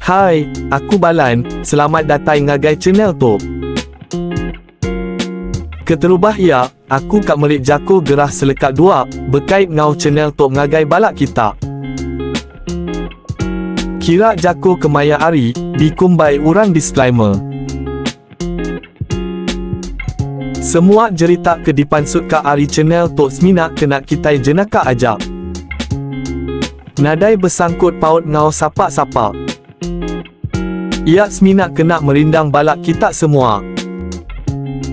Hai, aku Balan, selamat datang ngagai channel tu. Keterubah ia, aku Kak Merik Jako gerah selekat dua, berkait ngau channel tu ngagai balak kita. Kira Jako kemaya ari, dikumbai urang disclaimer. Semua cerita kedipansut ka ari channel tu semina kena kitai jenaka ajak. Nadai bersangkut paut ngau sapak-sapak. Ia semina kena merindang balak kita semua.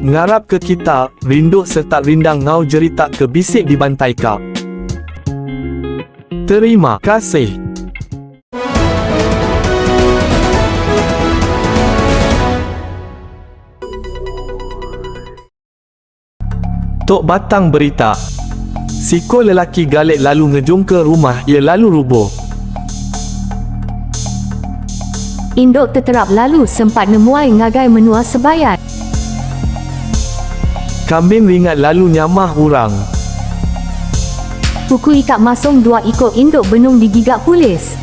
Ngarap ke kita, rindu serta rindang ngau cerita ke bisik dibantai ka. Terima kasih. Tok Batang berita. Siko lelaki galek lalu ngejung ke rumah ia lalu rubuh. Induk terterap lalu sempat nemuai ngagai menua sebayat. Kambing ringat lalu nyamah urang. Kuku ikat masung dua ekor induk benung digigak polis.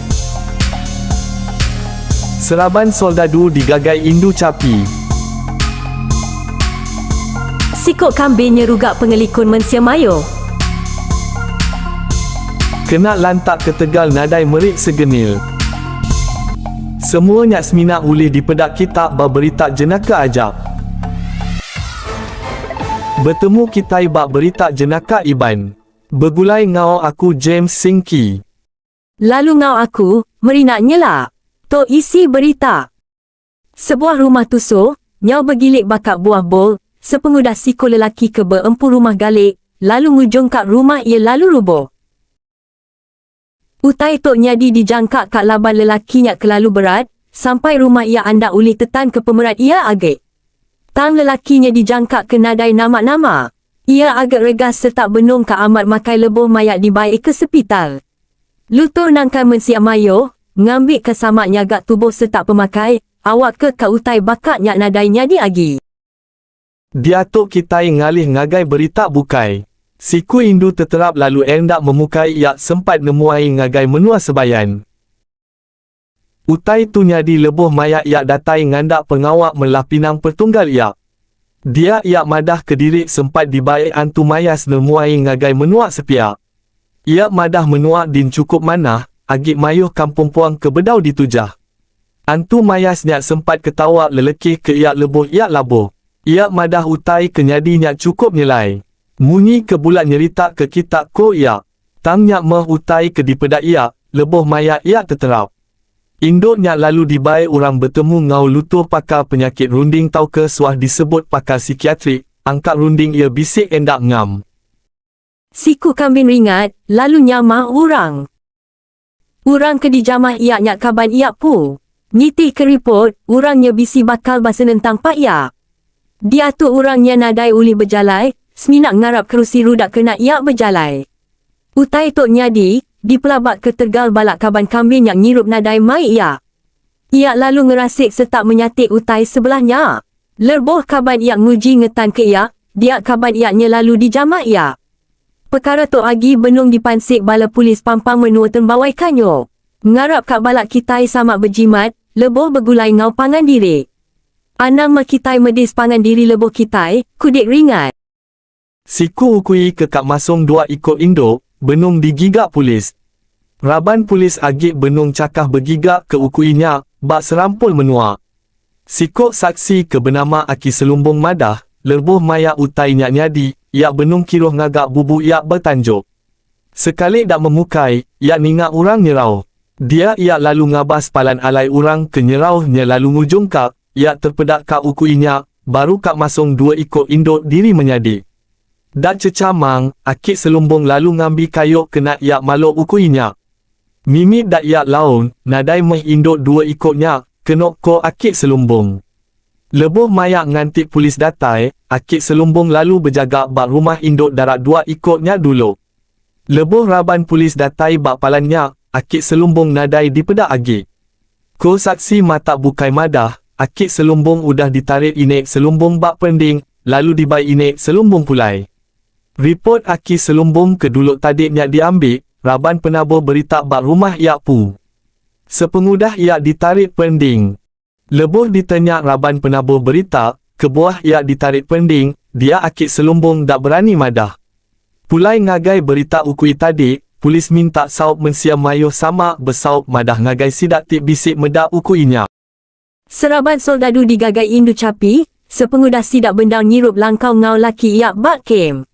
Seraban soldadu digagai indu capi. Sikok kambing nyerugak pengelikun Mensia Mayo. Kena lantak ke Tegal nadai merik segenil. Semuanya semina ulih dipedak kitab berita jenaka ajab. Bertemu kitai bak berita jenaka Iban. Bergulai ngau aku James Singki. Lalu ngau aku, merinak nyelak. Tok isi berita. Sebuah rumah tusuk, nyau bergilik bakak buah bol, sepengudah siko lelaki ke berempu rumah galik, lalu ngujung kat rumah ia lalu rubuh. Utai Tok Nyadi dijangkak kat laban lelakinya kelalu berat, sampai rumah ia anda uli tetan ke pemerat ia agak. Tang lelakinya dijangkak ke nadai nama-nama. Ia agak regas serta benung ka amat makai lebuh mayat dibaik ke sepital. Lutur nangkan Mensia Mayo, ngambil ke samak nyagak tubuh serta pemakai, awak ke ka utai bakak nyak nadai Nyadi agi. Dia tok kitai ngalih ngagai berita bukai. Siku Indu terterap lalu endak memukai ia sempat nemuai ngagai menua sebayan. Utai tu Nyadi lebuh mayak ia datai ngandak pengawak melah pinang pertunggal ia. Dia ia madah kediri sempat dibaik antu mayas nemuai ngagai menua sepiak. Ia madah menua din cukup manah, agik mayuh kampung puang ke bedau ditujah. Antu mayas nyak sempat ketawa lelekih ke ia lebuh ia labuh. Ia madah utai ke Nyadi nyak cukup nilai. Munyi ke bulat nyerita ke kitak ko ia. Tang nyak meh utai ke dipedak ia, lebuh mayat ia terterap. Induk nyak lalu dibaik orang bertemu ngau lutur pakar penyakit runding tau ke suah disebut pakar psikiatrik, angkat runding ia bisik endak ngam. Siku kambing ringat, lalu nyamah urang. Urang ke dijamah ia nyak kaban ia pu. Nyiti ke report, urangnya bisi bakal bahasa nentang pak ia. Dia tu urangnya nadai uli berjalai, seminak ngarap kerusi rudak kena ia berjalai. Utai Tok Nyadi, dipelabak ke Tegal balak kaban kambing yang nyirup nadai mai ia. Ia lalu ngerasik serta menyatik utai sebelahnya. Lerboh kaban ia nguji ngetan ke ia, dia kaban ianya lalu dijamah ia. Perkara Tok Agi benung dipansik bala polis pampang menua tembawai kanyo. Ngarap kat balak kitai samak berjimat, leboh bergulai ngau pangan diri. Anang makitai medis pangan diri leboh kitai, kudik ringat. Siku ukui ke kak masung dua ikut induk, benung digigak polis. Raban polis agik benung cakah bergigak ke ukuinya, bak serampul menua. Sikok saksi ke bernama Aki Selumbung Madah, lerbuh maya utai nyak Nyadi, ia benung kiruh ngagak bubu ia bertanjuk. Sekali dak memukai, ia ningak urang nyerau. Dia ia lalu ngabas palan alai urang ke nyerauhnya lalu ngujung kak, ia terpedak kak ukuinya, baru kak masung dua ikut induk diri menyadik. Dak cecamang, Akik Selumbung lalu ngambil kayuk kena ia maluk ukuinya. Mimit dak ia laun, nadai meh induk dua ikutnya, kenok ko Akik Selumbung. Lebuh mayak ngantik polis datai, Akik Selumbung lalu berjaga bak rumah induk darat dua ikutnya dulu. Lebuh raban polis datai bak palannya, Akik Selumbung nadai dipedak agi. Ko saksi mata bukai madah, Akik Selumbung udah ditarik inek selumbung bak pending, lalu dibai inek selumbung pulai. Report Aki Selumbung ke duluk tadiknya diambil, Raban penabur berita bak rumah Yak Pu. Sepengudah ia ditarik pending. Lebuh ditenyak Raban penabur berita, kebuah ia ditarik pending, dia akik selumbung dak berani madah. Pulai ngagai berita ukui tadi, polis minta saup mensiam mayuh sama bersaup madah ngagai sidak tik bisik medak ukuinya. Seraban soldadu digagai indu capi, sepengudah sidak bendang nyirup langkau ngau laki yak bak kem.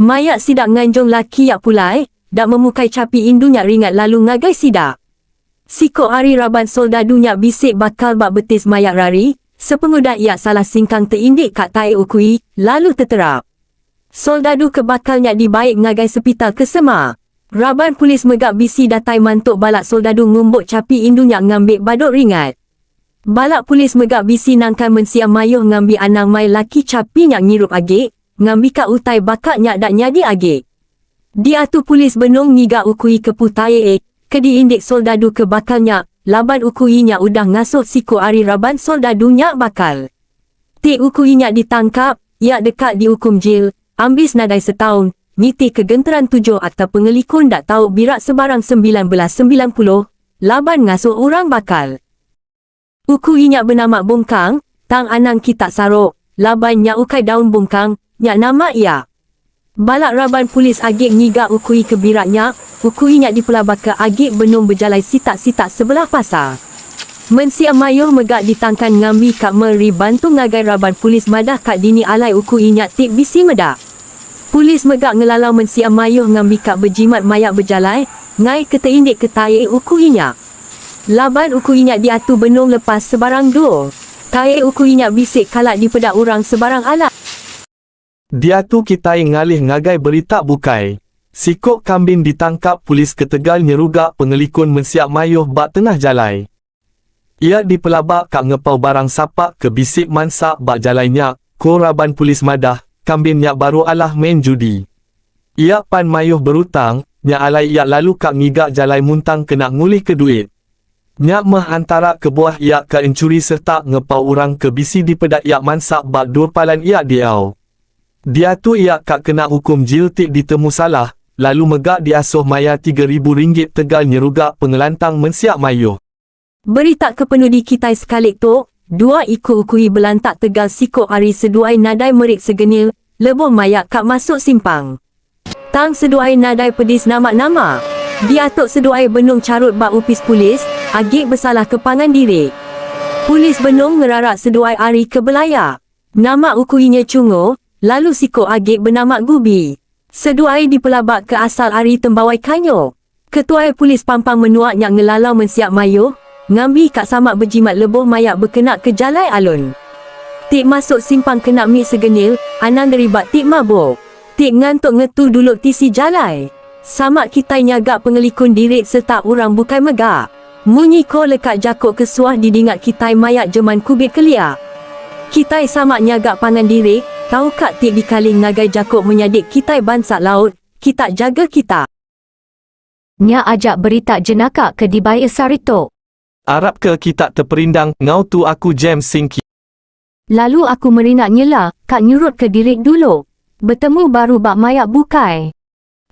Mayak sidak nganjong laki yak pulai, dak memukai capi indunya ringat lalu ngagai sidak. Sikok hari Raban soldadunya bisik bakal bak betis mayak rari, sepengudah yak salah singkang terindik kat tae ukui, lalu terterap. Soldadu kebakalnya dibaik ngagai sepital ke Semak. Raban polis megak bisi datai mantuk balak soldadu ngumbuk capi indunya ngambil badut ringat. Balak polis megak bisi nangkan mensiam mayuh ngambil anang mai laki capi nyak ngirup agik, ngambil kat utai bakak nyak dak nyadi agik. Dia tu polis benung ngigak ukui ke putai kedi indik soldadu kebakalnya, laban ukui nyak udah ngasuh siku ari Raban soldadu nyak bakal. Tik ukui nyak ditangkap, yak dekat dihukum jil. Ambis nadai setahun, niti kegenteran 7 atau pengelikun dak tahu birak sebarang 1990, laban ngasuh orang bakal. Uku inyak bernama Bungkang, tang anang kita sarok, laban nyak ukai daun bungkang, nyak nama ia. Balak Raban polis agik ngigak ukui ke biraknya, ukui nyak dipelabak ke agik benung berjalai sitak-sitak sebelah pasar. Mensiam mayuh megak ditangkan ngambi kat meri bantu ngagai Raban polis madah kat dini alai ukui nyak tik bisi medak. Polis megak ngelalau mensiam mayuh ngambi kat berjimat mayak berjalai, ngai keteindik ketai ukui nyak. Laban ukui nyak diatu benung lepas sebarang dua. Tai ukui nyak bisik kalak dipedak orang sebarang alat. Dia tu kitai ngalih ngagai berita bukai. Sikok kambing ditangkap polis ke Tegal nyerugak pengelikun mensiap mayuh bak tengah jalai. Ia dipelabak kat ngepau barang sapak ke bisik mansak bak jalainya, ko Raban polis madah, kambing nyak baru alah main judi. Ia pan mayuh berutang, nyak alai ia lalu kat ngigak jalai muntang kena ngulih ke duit. Nyak mah antara kebuah ia ke encuri serta ngepau orang ke bisi dipedak ia mansak bak durpalan ia diau. Dia tu ia kat kena hukum jil tik ditemu salah, lalu megak diasuh maya RM3,000 Tegal nyerugak pengelantang mensiap mayuh. Berita kepenudi kitai sekalik tu, dua ikut ukui belantak Tegal sikok hari seduai nadai merik segenil, lebuh mayak kat masuk simpang. Tang seduai nadai pedis nama-nama. Diatuk seduai benung carut bak upis polis, agik bersalah kepangan diri. Polis benung ngerarak seduai hari ke Belaya. Nama ukuinya Cungo, lalu sikok agik bernama Gubi. Seduai dipelabak ke asal hari Tembawai Kanyo. Ketua polis Pampang menuak yang ngelalau mensiap mayuh, ngambi kat samak berjimat lebuh mayak berkenak ke jalai alun. Tik masuk simpang kenak mi segenil, anang deribat tik mabuk. Tik ngantuk ngetu duluk tisi jalai. Samak kitai nyagak pengelikun dirik serta orang bukai megak. Munyi ko lekat jakuk kesuah didingat kitai mayak jeman kubik kelia. Kitai samak nyagak pangan dirik, tahu kak tik dikaling ngagai jakuk menyadik kitai bansak laut, kita jaga kita. Nya ajak berita jenaka ke Dibai Sarito. Arab ke kita terperindang, ngau tu aku jam singki. Lalu aku merinak nyela, kak nyurut ke dirik dulu. Bertemu baru bak mayak bukai.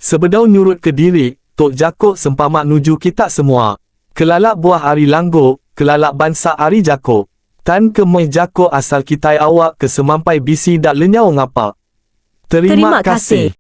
Sebedau nyurut ke diri, Tok Jakuk sempamak nuju kita semua. Kelalak buah ari langgo, kelalak bansak ari Jakuk. Tan kemoi Jakuk asal kitai awak ke semampai bisi dak lenyau ngapa. Terima kasih.